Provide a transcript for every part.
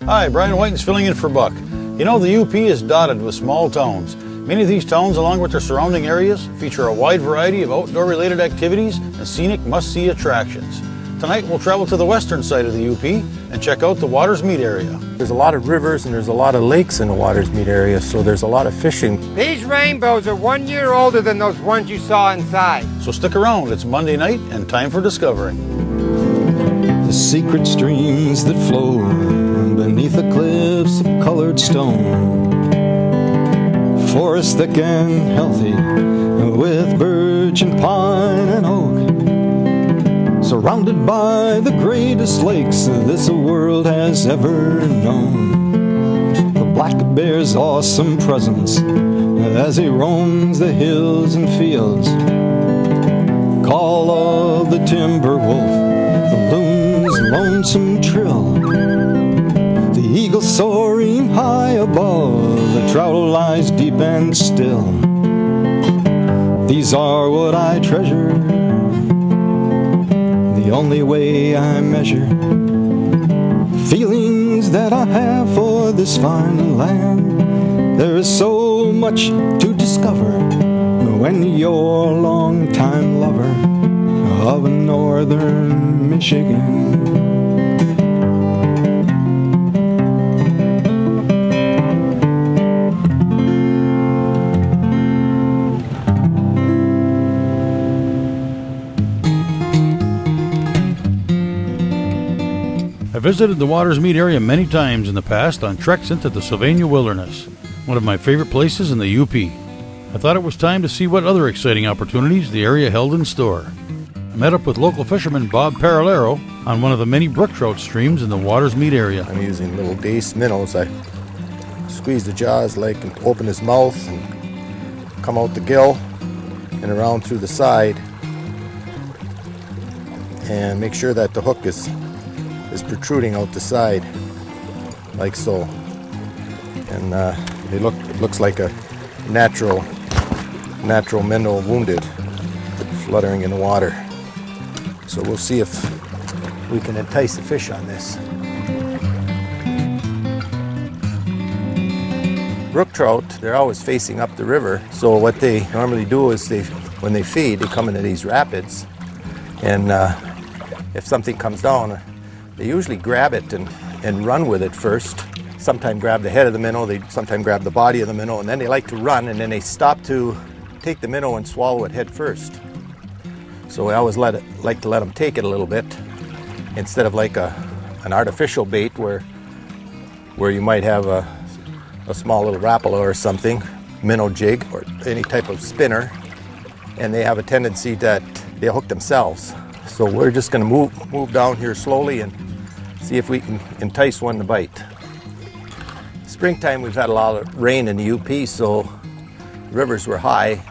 Hi, Brian Whitens filling in for Buck. You know, the UP is dotted with small towns. Many of these towns, along with their surrounding areas, feature a wide variety of outdoor-related activities and scenic must-see attractions. Tonight, we'll travel to the western side of the UP and check out the Watersmeet area. There's a lot of rivers and there's a lot of lakes in the Watersmeet area, so there's a lot of fishing. These rainbows are 1 year older than those ones you saw inside. So stick around, it's Monday night and time for discovering. The secret streams that flow beneath the cliffs of colored stone. Forest thick and healthy with birch and pine and oak. Surrounded by the greatest lakes this world has ever known. The black bear's awesome presence as he roams the hills and fields. Call of the timber wolf, the loon's lonesome trill. The eagle soaring high above, the trout lies deep and still. These are what I treasure, the only way I measure feelings that I have for this fine land. There is so much to discover when you're a long-time lover of northern Michigan. I visited the Watersmeet area many times in the past on treks into the Sylvania Wilderness, one of my favorite places in the UP. I thought it was time to see what other exciting opportunities the area held in store. I met up with local fisherman Bob Paralero on one of the many brook trout streams in the Watersmeet area. I'm using little dace minnows. I squeeze the jaws like and open his mouth and come out the gill and around through the side and make sure that the hook is protruding out the side like so, and it looks like a natural minnow wounded fluttering in the water. So we'll see if we can entice the fish on this. Brook trout, they're always facing up the river, so what they normally do is when they feed, they come into these rapids, and if something comes down, they usually grab it and run with it first. Sometimes grab the head of the minnow, they sometimes grab the body of the minnow, and then they like to run, and then they stop to take the minnow and swallow it head first. So I always like to let them take it a little bit, instead of like an artificial bait where you might have a small little Rapala or something, minnow jig, or any type of spinner, and they have a tendency that they hook themselves. So we're just going to move down here slowly and see if we can entice one to bite. Springtime, we've had a lot of rain in the UP, so rivers were high,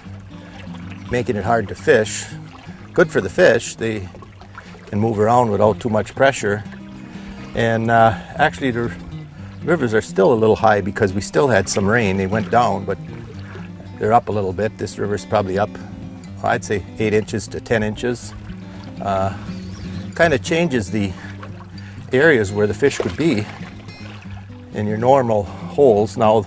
making it hard to fish. Good for the fish, they can move around without too much pressure. And actually the rivers are still a little high because we still had some rain. They went down, but they're up a little bit. This river's probably up, I'd say 8 inches to 10 inches. Kind of changes the areas where the fish could be in your normal holes. Now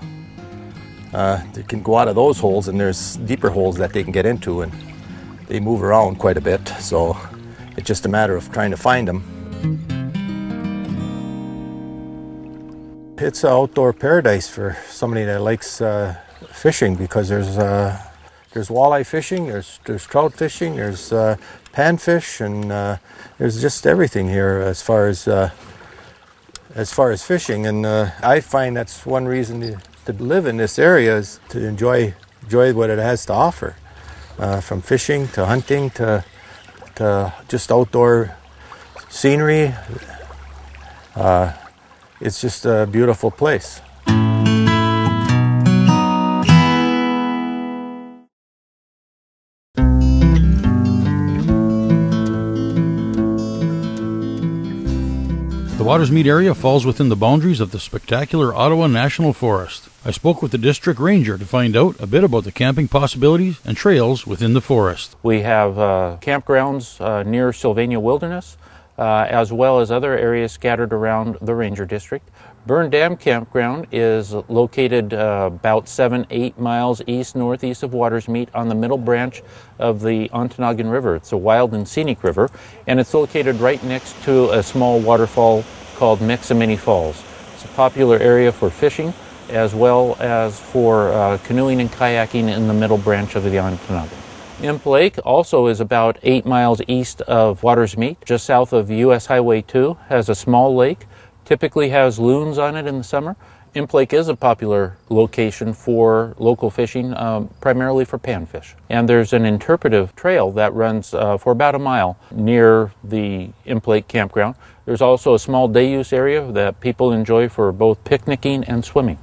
they can go out of those holes, and there's deeper holes that they can get into, and they move around quite a bit, so it's just a matter of trying to find them. It's an outdoor paradise for somebody that likes fishing, because there's walleye fishing, there's trout fishing, there's panfish, and there's just everything here as far as fishing. And I find that's one reason to live in this area, is to enjoy what it has to offer, from fishing to hunting to just outdoor scenery. It's just a beautiful place. The Watersmeet area falls within the boundaries of the spectacular Ottawa National Forest. I spoke with the district ranger to find out a bit about the camping possibilities and trails within the forest. We have campgrounds near Sylvania Wilderness, as well as other areas scattered around the ranger district. Burn Dam Campground is located about 7-8 miles east-northeast of Waters Meet on the middle branch of the Ontonagon River. It's a wild and scenic river, and it's located right next to a small waterfall called Meximini Falls. It's a popular area for fishing as well as for canoeing and kayaking in the middle branch of the Ontonagon. Imp Lake also is about 8 miles east of Waters Meet, just south of US Highway 2, has a small lake. Typically has loons on it in the summer. Imp Lake is a popular location for local fishing, primarily for panfish. And there's an interpretive trail that runs for about a mile near the Imp Lake campground. There's also a small day use area that people enjoy for both picnicking and swimming.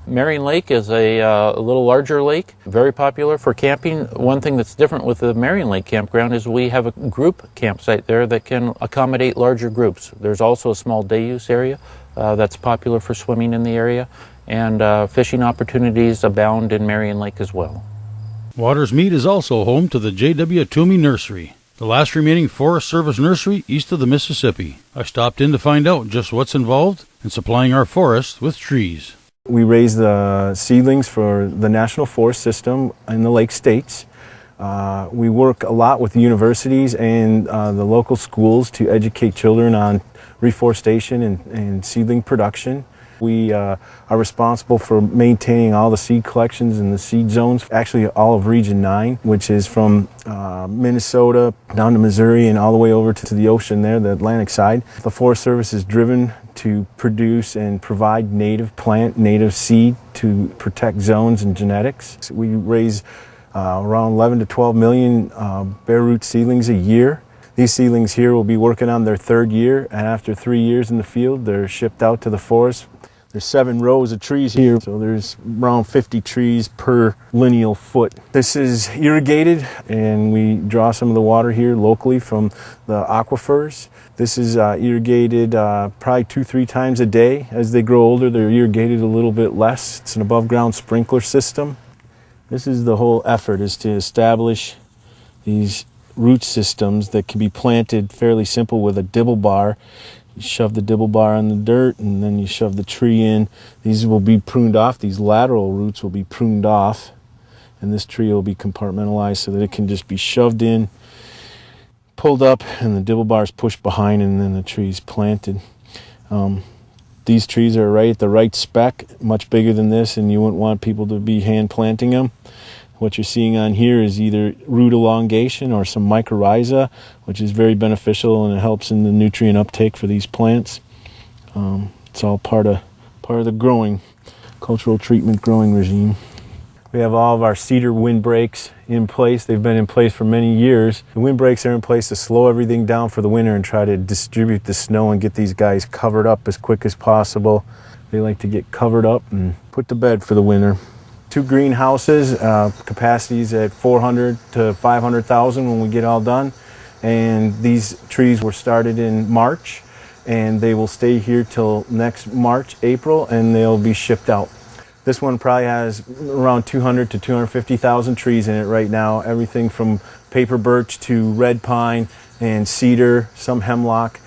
Marion Lake is a little larger lake, very popular for camping. One thing that's different with the Marion Lake campground is we have a group campsite there that can accommodate larger groups. There's also a small day use area that's popular for swimming in the area, and fishing opportunities abound in Marion Lake as well. Waters Meet is also home to the J.W. Toomey Nursery, the last remaining Forest Service nursery east of the Mississippi. I stopped in to find out just what's involved in supplying our forests with trees. We raise the seedlings for the National Forest System in the Lake States. We work a lot with universities and the local schools to educate children on reforestation and seedling production. We are responsible for maintaining all the seed collections and the seed zones, actually all of Region 9, which is from Minnesota down to Missouri and all the way over to the ocean there, the Atlantic side. The Forest Service is driven to produce and provide native seed to protect zones and genetics. We raise around 11 to 12 million bare root seedlings a year. These seedlings here will be working on their third year, and after 3 years in the field, they're shipped out to the forest. There's 7 rows of trees here, so there's around 50 trees per lineal foot. This is irrigated, and we draw some of the water here locally from the aquifers. This is irrigated probably 2-3 times a day. As they grow older, they're irrigated a little bit less. It's an above-ground sprinkler system. This is the whole effort, is to establish these root systems that can be planted fairly simple with a dibble bar. You shove the dibble bar on the dirt, and then you shove the tree in. These will be pruned off. These lateral roots will be pruned off, and this tree will be compartmentalized so that it can just be shoved in, pulled up, and the dibble bar is pushed behind, and then the tree is planted. These trees are right at the right spec, much bigger than this, and you wouldn't want people to be hand planting them. What you're seeing on here is either root elongation or some mycorrhiza, which is very beneficial, and it helps in the nutrient uptake for these plants. It's all part of the growing, cultural treatment growing regime. We have all of our cedar windbreaks in place. They've been in place for many years. The windbreaks are in place to slow everything down for the winter and try to distribute the snow and get these guys covered up as quick as possible. They like to get covered up and put to bed for the winter. 2 greenhouses, capacities at 400 to 500,000 when we get all done. And these trees were started in March, and they will stay here till next March, April, and they'll be shipped out. This one probably has around 200 to 250,000 trees in it right now, everything from paper birch to red pine and cedar, some hemlock.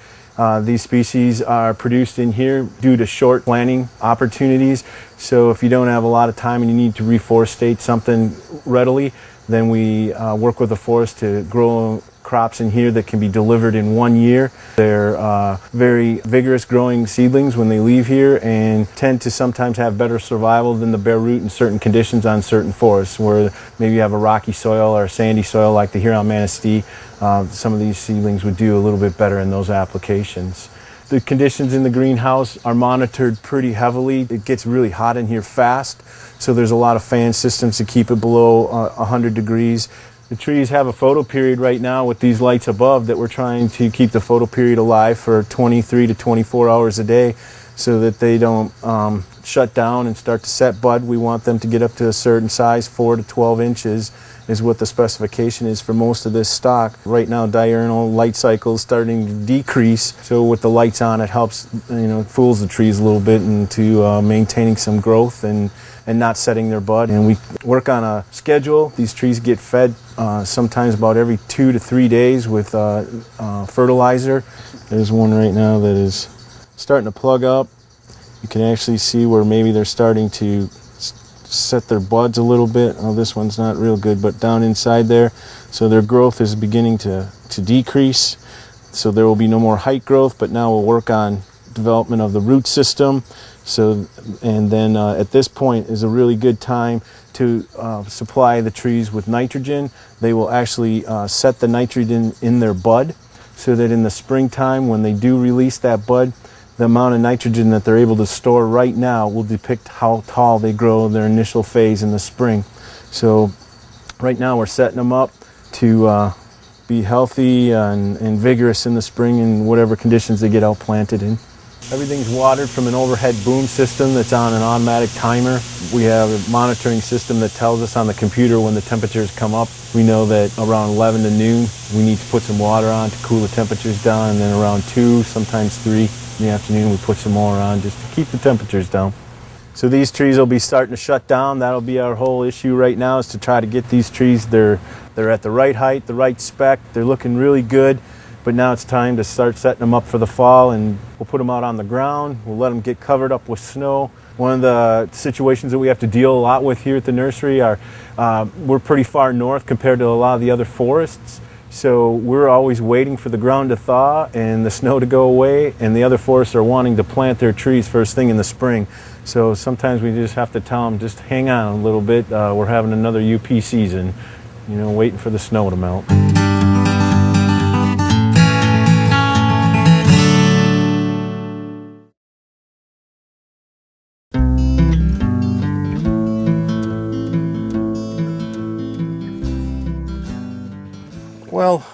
These species are produced in here due to short planting opportunities. So if you don't have a lot of time and you need to reforestate something readily, then we work with the forest to grow crops in here that can be delivered in 1 year. They're very vigorous growing seedlings when they leave here, and tend to sometimes have better survival than the bare root in certain conditions on certain forests, where maybe you have a rocky soil or a sandy soil like the Huron-Manistee. Some of these seedlings would do a little bit better in those applications. The conditions in the greenhouse are monitored pretty heavily. It gets really hot in here fast, so there's a lot of fan systems to keep it below 100 degrees. The trees have a photo period right now with these lights above that we're trying to keep the photo period alive for 23 to 24 hours a day so that they don't shut down and start to set bud. We want them to get up to a certain size. 4 to 12 inches is what the specification is for most of this stock. Right now, diurnal light cycle is starting to decrease, so with the lights on, it helps, fools the trees a little bit into maintaining some growth and not setting their bud. And we work on a schedule. These trees get fed sometimes about every 2 to 3 days with fertilizer. There's one right now that is starting to plug up. You can actually see where maybe they're starting to set their buds a little bit. Oh, this one's not real good, but down inside there. So their growth is beginning to decrease. So there will be no more height growth, but now we'll work on development of the root system. So, and then at this point is a really good time to supply the trees with nitrogen. They will actually set the nitrogen in their bud so that in the springtime when they do release that bud, the amount of nitrogen that they're able to store right now will depict how tall they grow in their initial phase in the spring. So right now we're setting them up to be healthy and vigorous in the spring in whatever conditions they get out planted in. Everything's watered from an overhead boom system that's on an automatic timer. We have a monitoring system that tells us on the computer when the temperatures come up. We know that around 11 to noon we need to put some water on to cool the temperatures down, and then around 2, sometimes 3 in the afternoon we put some more on just to keep the temperatures down. So these trees will be starting to shut down. That'll be our whole issue right now, is to try to get these trees, they're at the right height, the right spec, they're looking really good. But now it's time to start setting them up for the fall, and we'll put them out on the ground. We'll let them get covered up with snow. One of the situations that we have to deal a lot with here at the nursery are we're pretty far north compared to a lot of the other forests. So we're always waiting for the ground to thaw and the snow to go away, and the other forests are wanting to plant their trees first thing in the spring. So sometimes we just have to tell them, just hang on a little bit. We're having another UP season, you know, waiting for the snow to melt. Well,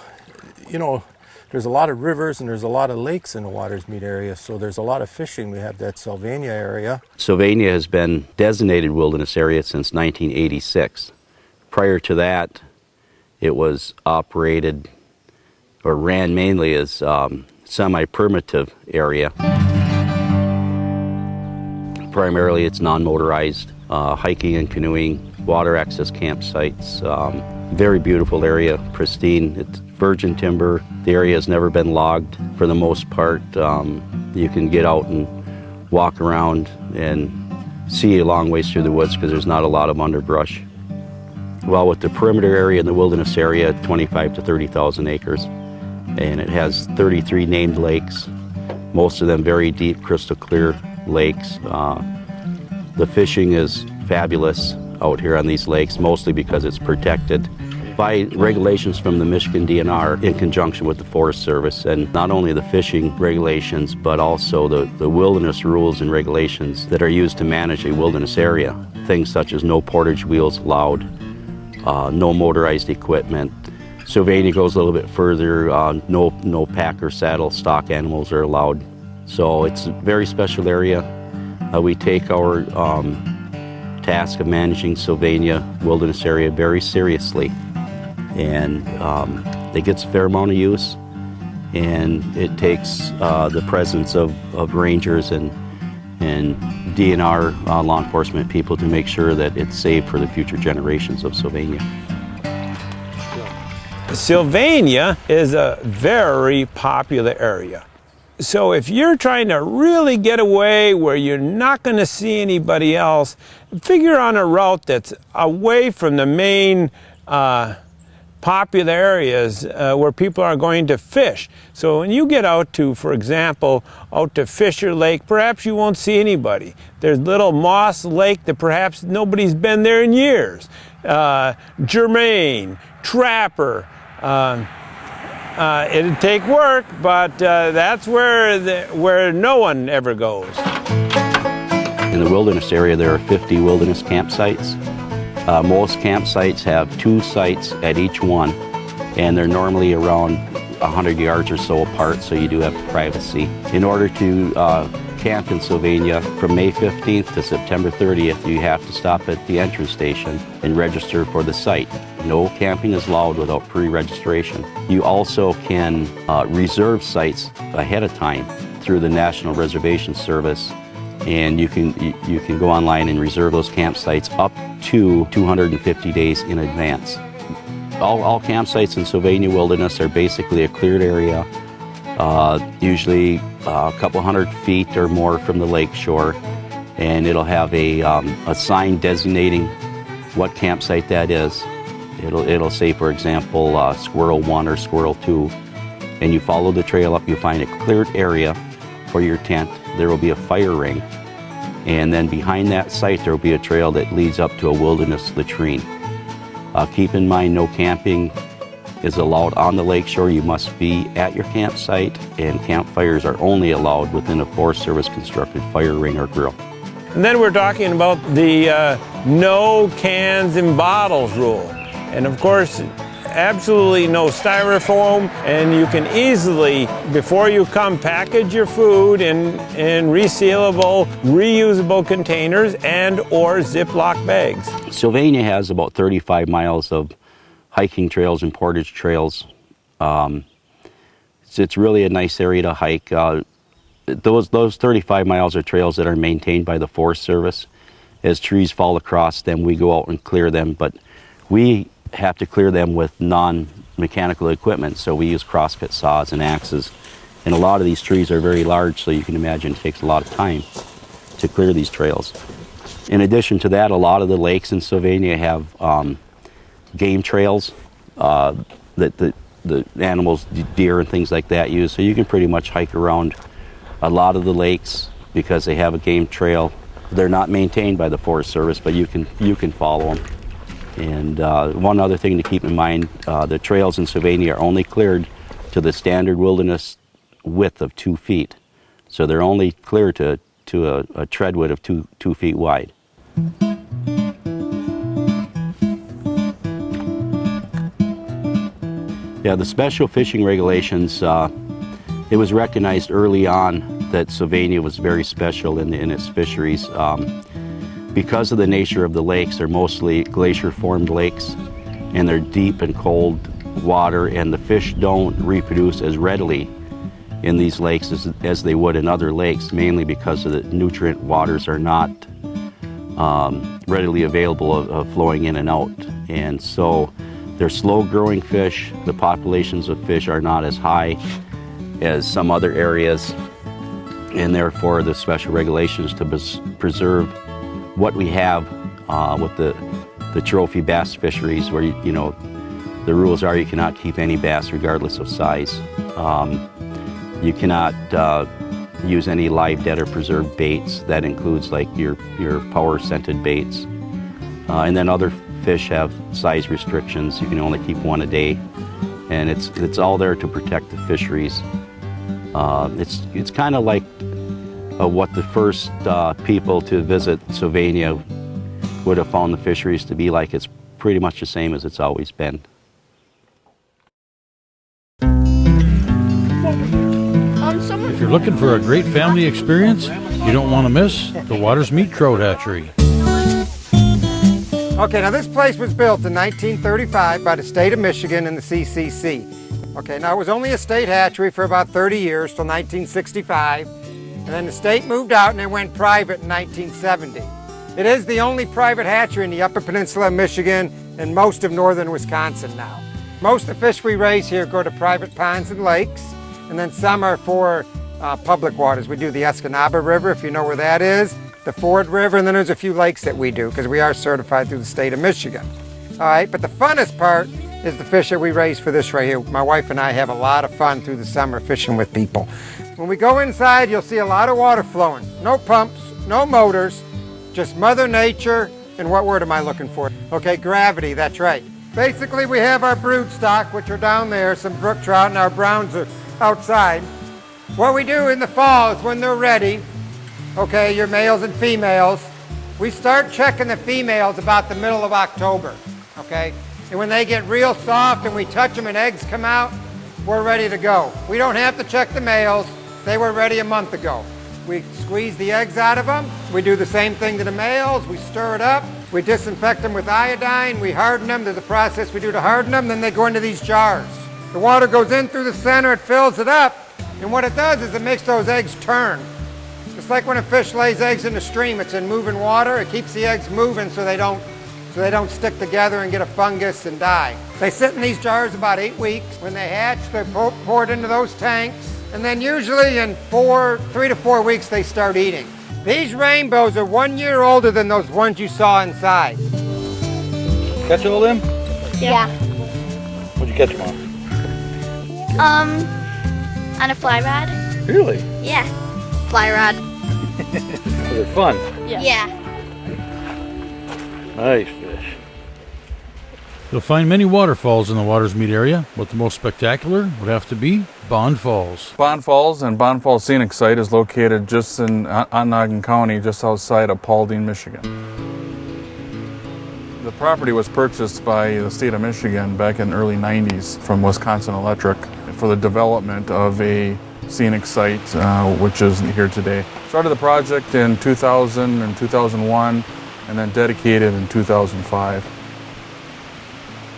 you know, there's a lot of rivers and there's a lot of lakes in the Watersmeet area, so there's a lot of fishing. We have that Sylvania area. Sylvania has been designated wilderness area since 1986. Prior to that, it was operated or ran mainly as semi-primitive area. Primarily it's non-motorized hiking and canoeing, water access campsites. Very beautiful area, pristine. It's virgin timber. The area has never been logged for the most part. You can get out and walk around and see a long ways through the woods because there's not a lot of underbrush. Well, with the perimeter area and the wilderness area, 25 to 30,000 acres, and it has 33 named lakes, most of them very deep, crystal clear lakes. The fishing is fabulous out here on these lakes, mostly because it's protected by regulations from the Michigan DNR in conjunction with the Forest Service, and not only the fishing regulations, but also the wilderness rules and regulations that are used to manage a wilderness area. Things such as no portage wheels allowed, no motorized equipment. Sylvania goes a little bit further, no pack or saddle stock animals are allowed. So it's a very special area. We take our task of managing Sylvania wilderness area very seriously, and it gets a fair amount of use, and it takes the presence of rangers and DNR law enforcement people to make sure that it's safe for the future generations of Sylvania. Sylvania is a very popular area. So if you're trying to really get away where you're not going to see anybody else, figure on a route that's away from the main popular areas where people are going to fish. So when you get out to, for example, out to Fisher Lake, perhaps you won't see anybody. There's Little Moss Lake that perhaps nobody's been there in years. Germain, Trapper. It'd take work, but that's where no one ever goes. In the wilderness area, there are 50 wilderness campsites. Most campsites have 2 sites at each one, and they're normally around 100 yards or so apart, so you do have privacy. In order to camp in Sylvania from May 15th to September 30th, you have to stop at the entrance station and register for the site. No camping is allowed without pre-registration. You also can reserve sites ahead of time through the National Reservation Service, and you can go online and reserve those campsites up to 250 days in advance. All campsites in Sylvania Wilderness are basically a cleared area usually a couple hundred feet or more from the lake shore, and it'll have a sign designating what campsite that is. It'll say, for example, Squirrel 1 or Squirrel 2, and you follow the trail up, you find a cleared area for your tent. There will be a fire ring, and then behind that site there will be a trail that leads up to a wilderness latrine. Keep in mind, no camping is allowed on the lake shore. You must be at your campsite, and campfires are only allowed within a Forest Service constructed fire ring or grill. And then we're talking about the no cans and bottles rule. And of course, absolutely no styrofoam, and you can easily, before you come, package your food in resealable, reusable containers and or Ziploc bags. Sylvania has about 35 miles of hiking trails and portage trails. It's really a nice area to hike. Those 35 miles are trails that are maintained by the Forest Service. As trees fall across them, we go out and clear them, but we have to clear them with non-mechanical equipment, so we use crosscut saws and axes. And a lot of these trees are very large, so you can imagine it takes a lot of time to clear these trails. In addition to that, a lot of the lakes in Sylvania have game trails that the animals, deer and things like that, use, so you can pretty much hike around a lot of the lakes because they have a game trail. They're not maintained by the Forest Service, but you can follow them. And one other thing to keep in mind, the trails in Sylvania are only cleared to the standard wilderness width of 2 feet. So they're only cleared to a tread width of 2 feet wide. Yeah, the special fishing regulations, it was recognized early on that Sylvania was very special in its fisheries. Because of the nature of the lakes, they're mostly glacier-formed lakes, and they're deep and cold water, and the fish don't reproduce as readily in these lakes as they would in other lakes, mainly because of the nutrient waters are not readily available of flowing in and out. And so they're slow-growing fish. The populations of fish are not as high as some other areas, and therefore the special regulations to preserve what we have with the trophy bass fisheries, where the rules are you cannot keep any bass regardless of size. You cannot use any live, dead, or preserved baits. That includes like your power scented baits. And then other fish have size restrictions. You can only keep one a day, and it's all there to protect the fisheries. It's kind of like what the first people to visit Sylvania would have found the fisheries to be like. It's pretty much the same as it's always been. If you're looking for a great family experience, you don't want to miss the Waters Meat Trout Hatchery. Okay, now this place was built in 1935 by the state of Michigan and the CCC. Okay, now it was only a state hatchery for about 30 years till 1965. And then the state moved out and it went private in 1970. It is the only private hatchery in the Upper Peninsula of Michigan and most of northern Wisconsin now. Most of the fish we raise here go to private ponds and lakes, and then some are for public waters. We do the Escanaba River, if you know where that is, the Ford River, and then there's a few lakes that we do because we are certified through the state of Michigan. All right, but the funnest part is the fish that we raise for this right here. My wife and I have a lot of fun through the summer fishing with people. When we go inside, you'll see a lot of water flowing. No pumps, no motors, just Mother Nature, and what word am I looking for? Okay, gravity, that's right. Basically, we have our brood stock, which are down there, some brook trout, and our browns are outside. What we do in the fall is when they're ready, okay, your males and females, we start checking the females about the middle of October, okay? And when they get real soft and we touch them and eggs come out, we're ready to go. We don't have to check the males. They were ready a month ago. We squeeze the eggs out of them. We do the same thing to the males. We stir it up. We disinfect them with iodine. We harden them. There's a process we do to harden them. Then they go into these jars. The water goes in through the center. It fills it up. And what it does is it makes those eggs turn. It's like when a fish lays eggs in a stream. It's in moving water. It keeps the eggs moving so they don't stick together and get a fungus and die. They sit in these jars about 8 weeks. When they hatch, they're poured into those tanks. And then usually in 3 to 4 weeks they start eating. These rainbows are 1 year older than those ones you saw inside. Catch all them? Yeah. What'd you catch them on? On a fly rod? Really? Yeah. Fly rod. Was it fun? Yeah. Nice fish. You'll find many waterfalls in the Watersmeet area, but the most spectacular would have to be Bond Falls. Bond Falls and Bond Falls Scenic Site is located just in Ontonagon County, just outside of Paulding, Michigan. The property was purchased by the state of Michigan back in the early 90s from Wisconsin Electric for the development of a scenic site, which is here today. Started the project in 2000 and 2001, and then dedicated in 2005.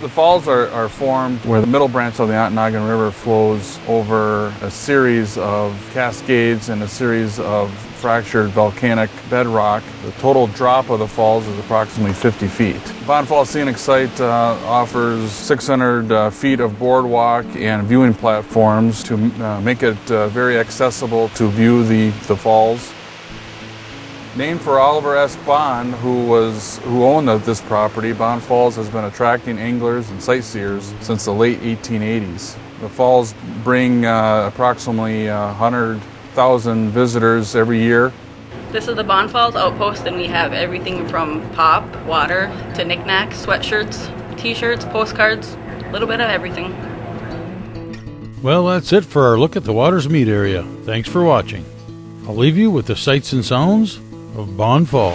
The falls are formed where the middle branch of the Ontonagon River flows over a series of cascades and a series of fractured volcanic bedrock. The total drop of the falls is approximately 50 feet. Bond Falls Scenic Site offers 600 feet of boardwalk and viewing platforms to make it very accessible to view the falls. Named for Oliver S. Bond, who owned this property, Bond Falls has been attracting anglers and sightseers since the late 1880s. The falls bring approximately 100,000 visitors every year. This is the Bond Falls Outpost, and we have everything from pop, water, to knickknacks, sweatshirts, t-shirts, postcards, a little bit of everything. Well, that's it for our look at the Watersmeet area. Thanks for watching. I'll leave you with the sights and sounds of Bond Falls.